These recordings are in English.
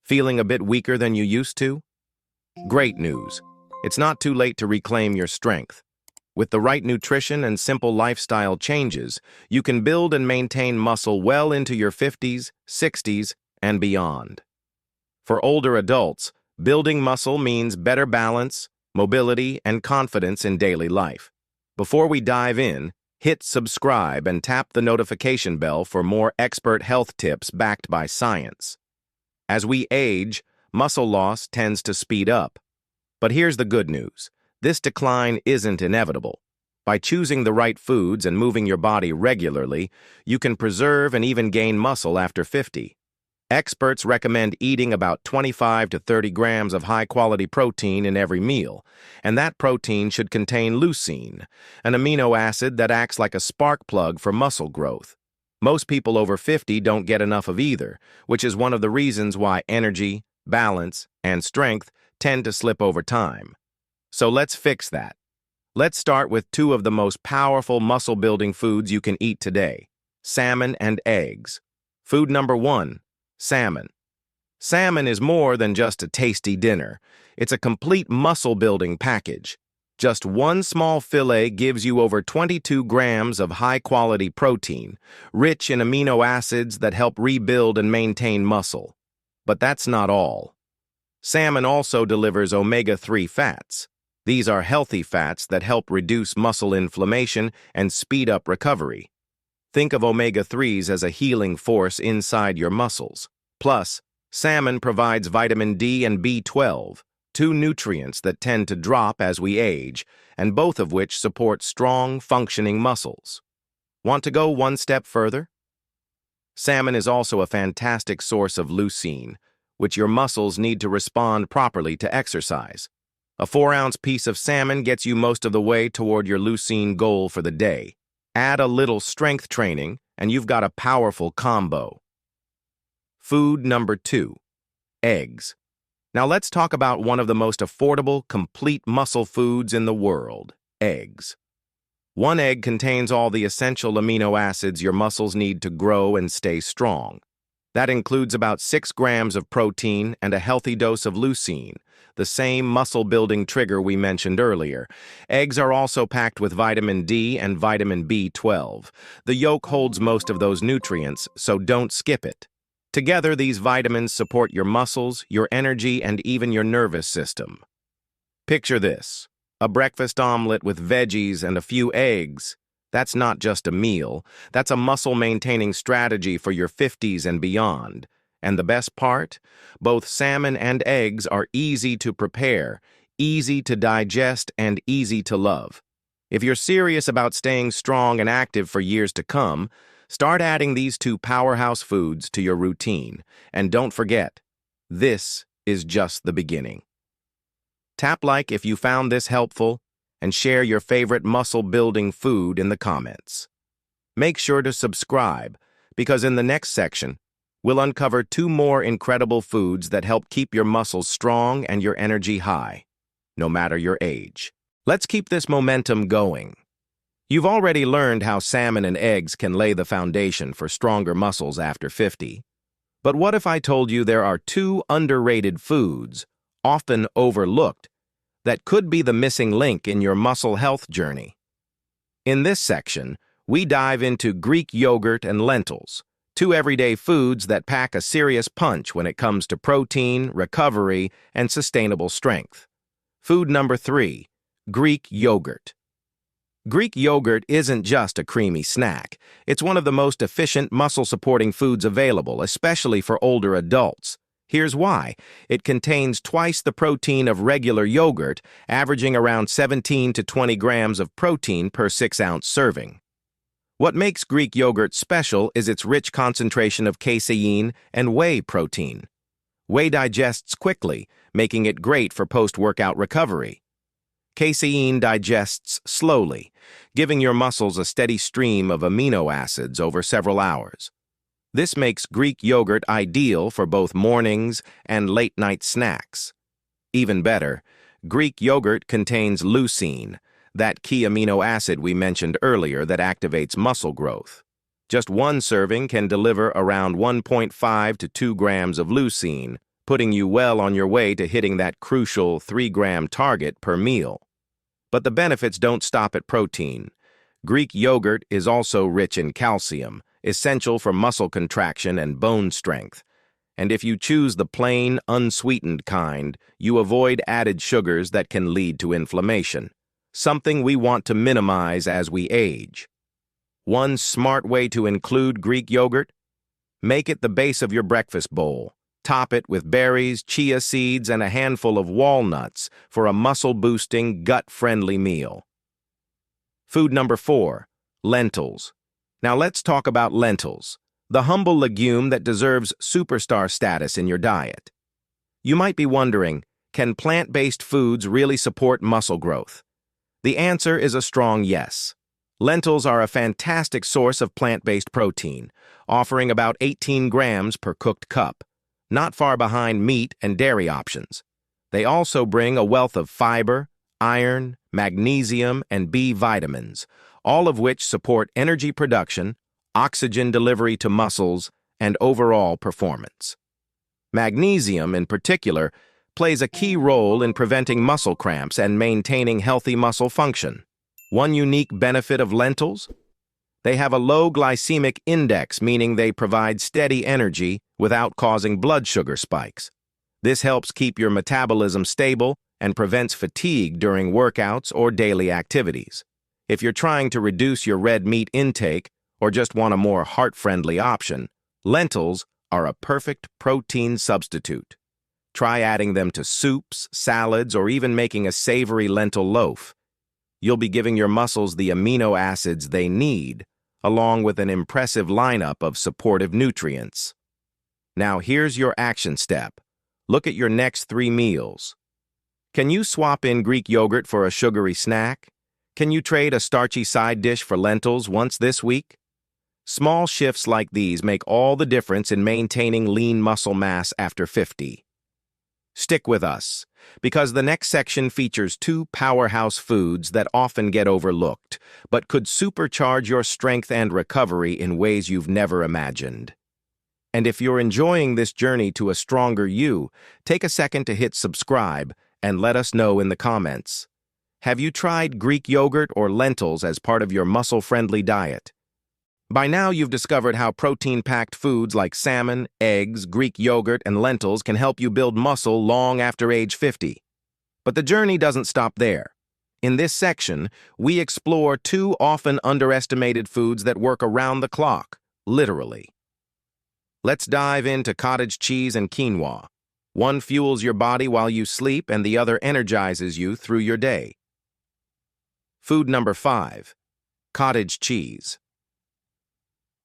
Feeling a bit weaker than you used to? Great news. It's not too late to reclaim your strength. With the right nutrition and simple lifestyle changes, you can build and maintain muscle well into your 50s, 60s, and beyond. For older adults, building muscle means better balance, mobility, and confidence in daily life. Before we dive in, hit subscribe and tap the notification bell for more expert health tips backed by science. As we age, muscle loss tends to speed up. But here's the good news. This decline isn't inevitable. By choosing the right foods and moving your body regularly, you can preserve and even gain muscle after 50. Experts recommend eating about 25 to 30 grams of high-quality protein in every meal, and that protein should contain leucine, an amino acid that acts like a spark plug for muscle growth. Most people over 50 don't get enough of either, which is one of the reasons why energy, balance, and strength tend to slip over time. So let's fix that. Let's start with two of the most powerful muscle-building foods you can eat today: salmon and eggs. Food number 1, salmon. Salmon is more than just a tasty dinner. It's a complete muscle-building package. Just one small fillet gives you over 22 grams of high-quality protein, rich in amino acids that help rebuild and maintain muscle. But that's not all. Salmon also delivers omega-3 fats. These are healthy fats that help reduce muscle inflammation and speed up recovery. Think of omega-3s as a healing force inside your muscles. Plus, salmon provides vitamin D and B12, two nutrients that tend to drop as we age, and both of which support strong, functioning muscles. Want to go one step further? Salmon is also a fantastic source of leucine, which your muscles need to respond properly to exercise. A 4-ounce piece of salmon gets you most of the way toward your leucine goal for the day. Add a little strength training, and you've got a powerful combo. Food number 2, eggs. Now let's talk about one of the most affordable, complete muscle foods in the world, eggs. One egg contains all the essential amino acids your muscles need to grow and stay strong. That includes about 6 grams of protein and a healthy dose of leucine, the same muscle-building trigger we mentioned earlier. Eggs are also packed with vitamin D and vitamin B12. The yolk holds most of those nutrients, so don't skip it. Together, these vitamins support your muscles, your energy, and even your nervous system. Picture this: a breakfast omelet with veggies and a few eggs. That's not just a meal. That's a muscle-maintaining strategy for your 50s and beyond. And the best part? Both salmon and eggs are easy to prepare, easy to digest, and easy to love. If you're serious about staying strong and active for years to come, start adding these two powerhouse foods to your routine. And don't forget, this is just the beginning. Tap like if you found this helpful, and share your favorite muscle-building food in the comments. Make sure to subscribe, because in the next section, we'll uncover 2 more incredible foods that help keep your muscles strong and your energy high, no matter your age. Let's keep this momentum going. You've already learned how salmon and eggs can lay the foundation for stronger muscles after 50. But what if I told you there are 2 underrated foods, often overlooked, that could be the missing link in your muscle health journey? In this section, we dive into Greek yogurt and lentils, 2 everyday foods that pack a serious punch when it comes to protein, recovery, and sustainable strength. Food number 3, Greek yogurt. Greek yogurt isn't just a creamy snack. It's one of the most efficient muscle-supporting foods available, especially for older adults. Here's why. It contains twice the protein of regular yogurt, averaging around 17 to 20 grams of protein per 6-ounce serving. What makes Greek yogurt special is its rich concentration of casein and whey protein. Whey digests quickly, making it great for post-workout recovery. Casein digests slowly, giving your muscles a steady stream of amino acids over several hours. This makes Greek yogurt ideal for both mornings and late-night snacks. Even better, Greek yogurt contains leucine, that key amino acid we mentioned earlier that activates muscle growth. Just one serving can deliver around 1.5 to 2 grams of leucine, putting you well on your way to hitting that crucial 3-gram target per meal. But the benefits don't stop at protein. Greek yogurt is also rich in calcium, essential for muscle contraction and bone strength. And if you choose the plain, unsweetened kind, you avoid added sugars that can lead to inflammation, something we want to minimize as we age. One smart way to include Greek yogurt? Make it the base of your breakfast bowl. Top it with berries, chia seeds, and a handful of walnuts for a muscle-boosting, gut-friendly meal. Food number 4, lentils. Now let's talk about lentils, the humble legume that deserves superstar status in your diet. You might be wondering, can plant-based foods really support muscle growth? The answer is a strong yes. Lentils are a fantastic source of plant-based protein, offering about 18 grams per cooked cup, not far behind meat and dairy options. They also bring a wealth of fiber, iron, magnesium, and B vitamins, all of which support energy production, oxygen delivery to muscles, and overall performance. Magnesium, in particular, plays a key role in preventing muscle cramps and maintaining healthy muscle function. One unique benefit of lentils? They have a low glycemic index, meaning they provide steady energy without causing blood sugar spikes. This helps keep your metabolism stable and prevents fatigue during workouts or daily activities. If you're trying to reduce your red meat intake or just want a more heart-friendly option, lentils are a perfect protein substitute. Try adding them to soups, salads, or even making a savory lentil loaf. You'll be giving your muscles the amino acids they need, along with an impressive lineup of supportive nutrients. Now here's your action step. Look at your next 3 meals. Can you swap in Greek yogurt for a sugary snack? Can you trade a starchy side dish for lentils once this week? Small shifts like these make all the difference in maintaining lean muscle mass after 50. Stick with us, because the next section features 2 powerhouse foods that often get overlooked, but could supercharge your strength and recovery in ways you've never imagined. And if you're enjoying this journey to a stronger you, take a second to hit subscribe and let us know in the comments. Have you tried Greek yogurt or lentils as part of your muscle-friendly diet? By now, you've discovered how protein-packed foods like salmon, eggs, Greek yogurt, and lentils can help you build muscle long after age 50. But the journey doesn't stop there. In this section, we explore 2 often underestimated foods that work around the clock, literally. Let's dive into cottage cheese and quinoa. One fuels your body while you sleep, and the other energizes you through your day. Food number 5, cottage cheese.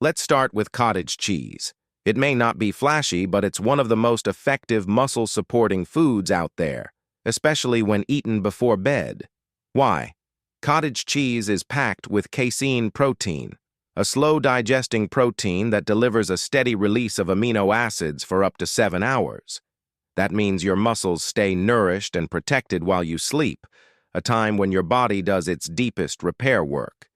Let's start with cottage cheese. It may not be flashy, but it's one of the most effective muscle-supporting foods out there, especially when eaten before bed. Why? Cottage cheese is packed with casein protein, a slow-digesting protein that delivers a steady release of amino acids for up to 7 hours. That means your muscles stay nourished and protected while you sleep, a time when your body does its deepest repair work.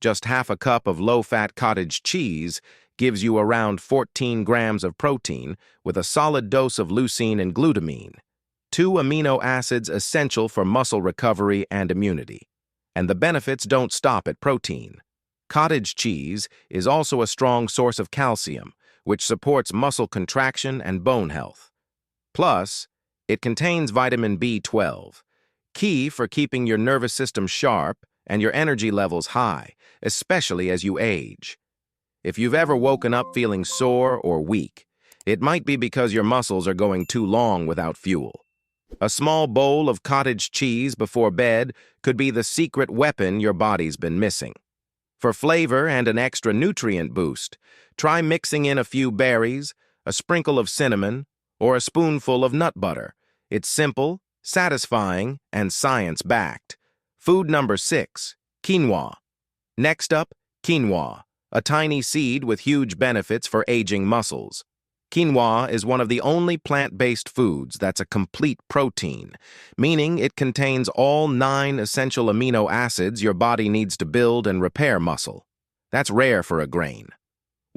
Just half a cup of low-fat cottage cheese gives you around 14 grams of protein with a solid dose of leucine and glutamine, 2 amino acids essential for muscle recovery and immunity. And the benefits don't stop at protein. Cottage cheese is also a strong source of calcium, which supports muscle contraction and bone health. Plus, it contains vitamin B12, key for keeping your nervous system sharp and your energy levels high, especially as you age. If you've ever woken up feeling sore or weak, it might be because your muscles are going too long without fuel. A small bowl of cottage cheese before bed could be the secret weapon your body's been missing. For flavor and an extra nutrient boost, try mixing in a few berries, a sprinkle of cinnamon, or a spoonful of nut butter. It's simple, satisfying, and science-backed. Food number 6, quinoa. Next up, quinoa, a tiny seed with huge benefits for aging muscles. Quinoa is one of the only plant-based foods that's a complete protein, meaning it contains all 9 essential amino acids your body needs to build and repair muscle. That's rare for a grain.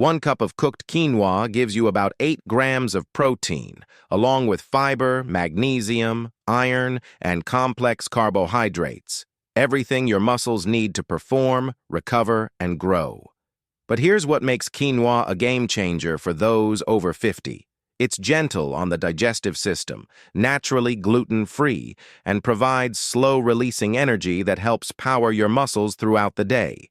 1 cup of cooked quinoa gives you about 8 grams of protein, along with fiber, magnesium, iron, and complex carbohydrates. Everything your muscles need to perform, recover, and grow. But here's what makes quinoa a game changer for those over 50. It's gentle on the digestive system, naturally gluten-free, and provides slow-releasing energy that helps power your muscles throughout the day.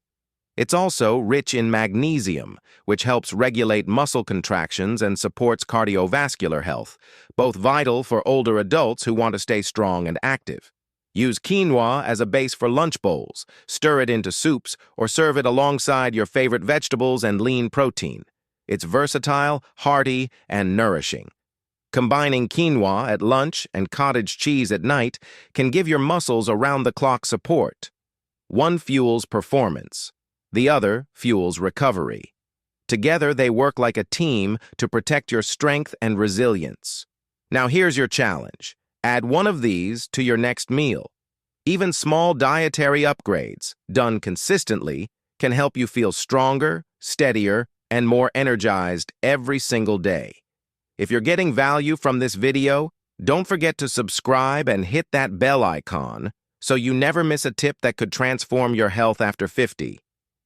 It's also rich in magnesium, which helps regulate muscle contractions and supports cardiovascular health, both vital for older adults who want to stay strong and active. Use quinoa as a base for lunch bowls, stir it into soups, or serve it alongside your favorite vegetables and lean protein. It's versatile, hearty, and nourishing. Combining quinoa at lunch and cottage cheese at night can give your muscles around-the-clock support. One fuels performance. The other fuels recovery. Together, they work like a team to protect your strength and resilience. Now here's your challenge. Add one of these to your next meal. Even small dietary upgrades, done consistently, can help you feel stronger, steadier, and more energized every single day. If you're getting value from this video, don't forget to subscribe and hit that bell icon so you never miss a tip that could transform your health after 50.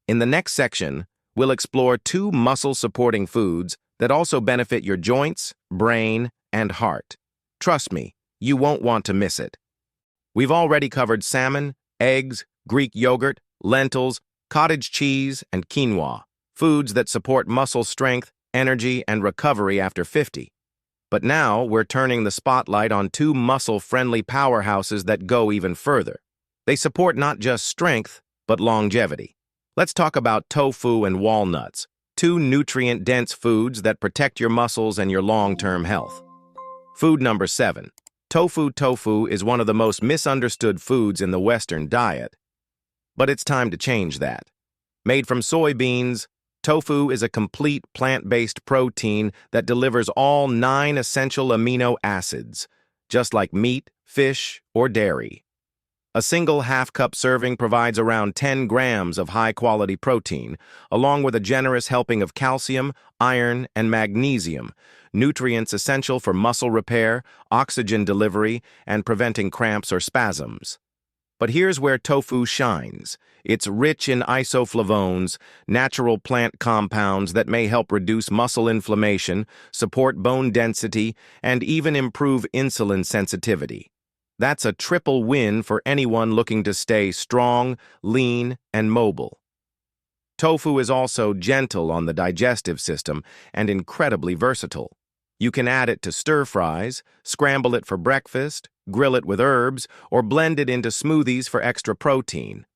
In the next section, we'll explore 2 muscle-supporting foods that also benefit your joints, brain, and heart. Trust me, you won't want to miss it. We've already covered salmon, eggs, Greek yogurt, lentils, cottage cheese, and quinoa, foods that support muscle strength, energy, and recovery after 50. But now we're turning the spotlight on 2 muscle-friendly powerhouses that go even further. They support not just strength, but longevity. Let's talk about tofu and walnuts, 2 nutrient-dense foods that protect your muscles and your long-term health. Food number 7. Tofu. Tofu is one of the most misunderstood foods in the Western diet. But it's time to change that. Made from soybeans, tofu is a complete plant-based protein that delivers all 9 essential amino acids, just like meat, fish, or dairy. A single half-cup serving provides around 10 grams of high-quality protein, along with a generous helping of calcium, iron, and magnesium, nutrients essential for muscle repair, oxygen delivery, and preventing cramps or spasms. But here's where tofu shines. It's rich in isoflavones, natural plant compounds that may help reduce muscle inflammation, support bone density, and even improve insulin sensitivity. That's a triple win for anyone looking to stay strong, lean, and mobile. Tofu is also gentle on the digestive system and incredibly versatile. You can add it to stir-fries, scramble it for breakfast, grill it with herbs, or blend it into smoothies for extra protein.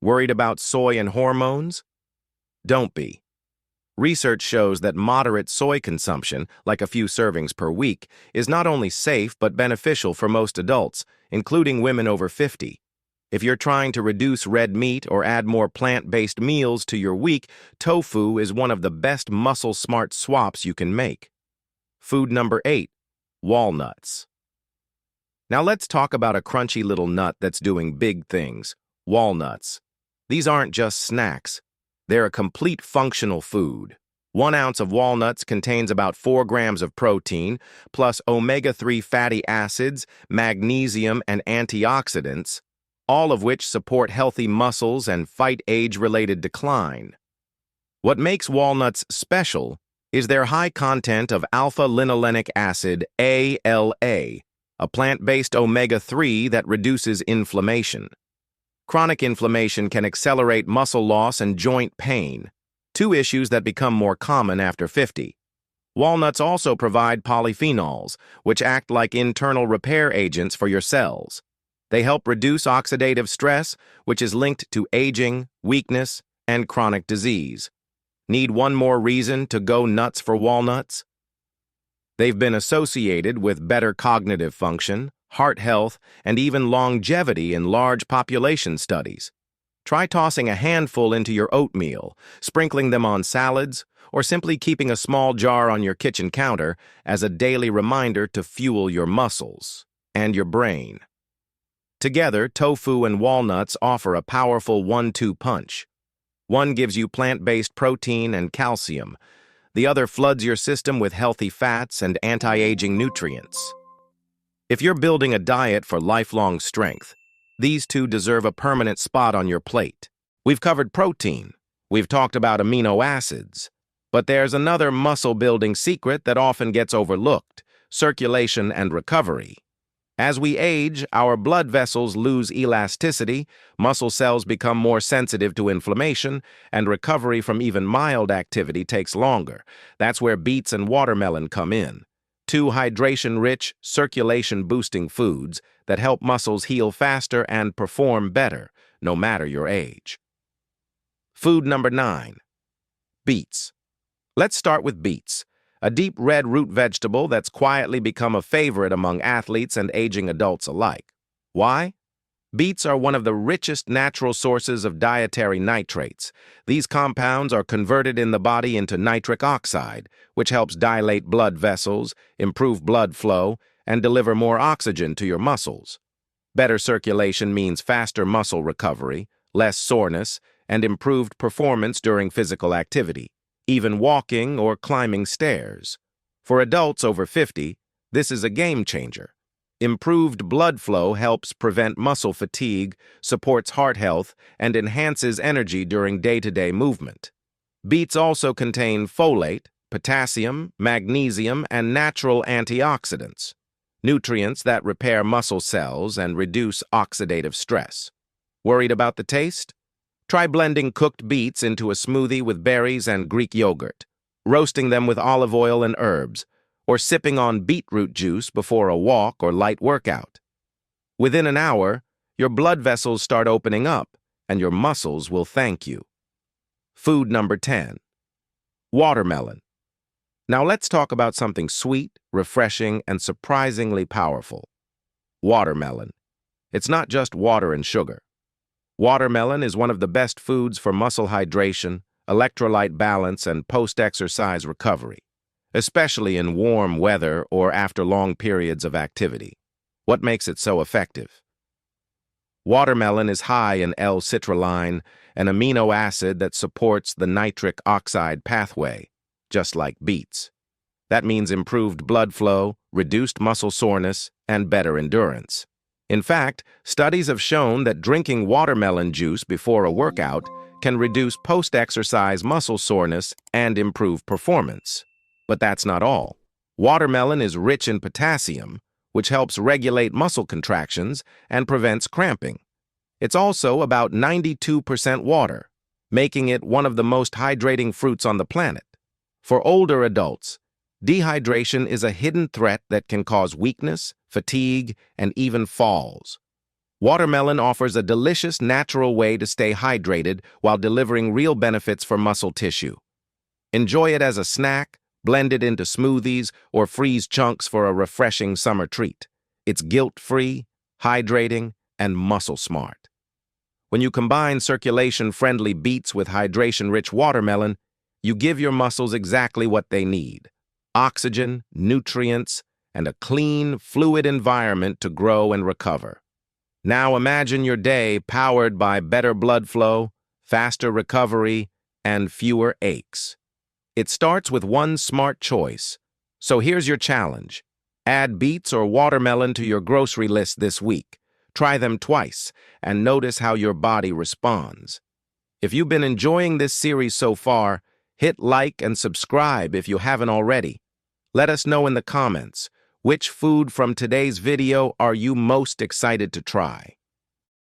Worried about soy and hormones? Don't be. Research shows that moderate soy consumption, like a few servings per week, is not only safe but beneficial for most adults, including women over 50. If you're trying to reduce red meat or add more plant-based meals to your week, tofu is one of the best muscle-smart swaps you can make. Food number 8. Walnuts. Now let's talk about a crunchy little nut that's doing big things. Walnuts. These aren't just snacks. They're a complete functional food. 1 ounce of walnuts contains about 4 grams of protein, plus omega-3 fatty acids, magnesium, and antioxidants, all of which support healthy muscles and fight age-related decline. What makes walnuts special is their high content of alpha-linolenic acid, ALA, a plant-based omega-3 that reduces inflammation. Chronic inflammation can accelerate muscle loss and joint pain, 2 issues that become more common after 50. Walnuts also provide polyphenols, which act like internal repair agents for your cells. They help reduce oxidative stress, which is linked to aging, weakness, and chronic disease. Need one more reason to go nuts for walnuts? They've been associated with better cognitive function, heart health, and even longevity in large population studies. Try tossing a handful into your oatmeal, sprinkling them on salads, or simply keeping a small jar on your kitchen counter as a daily reminder to fuel your muscles and your brain. Together, tofu and walnuts offer a powerful 1-2 punch. One gives you plant-based protein and calcium. The other floods your system with healthy fats and anti-aging nutrients. If you're building a diet for lifelong strength, these two deserve a permanent spot on your plate. We've covered protein. We've talked about amino acids. But there's another muscle-building secret that often gets overlooked: circulation and recovery. As we age, our blood vessels lose elasticity, muscle cells become more sensitive to inflammation, and recovery from even mild activity takes longer. That's where beets and watermelon come in. Two hydration-rich, circulation-boosting foods that help muscles heal faster and perform better, no matter your age. Food number 9. Beets. Let's start with beets, a deep red root vegetable that's quietly become a favorite among athletes and aging adults alike. Why? Beets are one of the richest natural sources of dietary nitrates. These compounds are converted in the body into nitric oxide, which helps dilate blood vessels, improve blood flow, and deliver more oxygen to your muscles. Better circulation means faster muscle recovery, less soreness, and improved performance during physical activity, even walking or climbing stairs. For adults over 50, this is a game changer. Improved blood flow helps prevent muscle fatigue, supports heart health, and enhances energy during day-to-day movement. Beets also contain folate, potassium, magnesium, and natural antioxidants, nutrients that repair muscle cells and reduce oxidative stress. Worried about the taste? Try blending cooked beets into a smoothie with berries and Greek yogurt, roasting them with olive oil and herbs, or sipping on beetroot juice before a walk or light workout. Within an hour, your blood vessels start opening up, and your muscles will thank you. Food number 10. Watermelon. Now let's talk about something sweet, refreshing, and surprisingly powerful. Watermelon. It's not just water and sugar. Watermelon is one of the best foods for muscle hydration, electrolyte balance, and post-exercise recovery, especially in warm weather or after long periods of activity. What makes it so effective? Watermelon is high in L-citrulline, an amino acid that supports the nitric oxide pathway, just like beets. That means improved blood flow, reduced muscle soreness, and better endurance. In fact, studies have shown that drinking watermelon juice before a workout can reduce post-exercise muscle soreness and improve performance. But that's not all. Watermelon is rich in potassium, which helps regulate muscle contractions and prevents cramping. It's also about 92% water, making it one of the most hydrating fruits on the planet. For older adults, dehydration is a hidden threat that can cause weakness, fatigue, and even falls. Watermelon offers a delicious, natural way to stay hydrated while delivering real benefits for muscle tissue. Enjoy it as a snack, blend it into smoothies, or freeze chunks for a refreshing summer treat. It's guilt-free, hydrating, and muscle-smart. When you combine circulation-friendly beets with hydration-rich watermelon, you give your muscles exactly what they need: oxygen, nutrients, and a clean, fluid environment to grow and recover. Now imagine your day powered by better blood flow, faster recovery, and fewer aches. It starts with one smart choice. So here's your challenge. Add beets or watermelon to your grocery list this week. Try them twice and notice how your body responds. If you've been enjoying this series so far, hit like and subscribe if you haven't already. Let us know in the comments, which food from today's video are you most excited to try?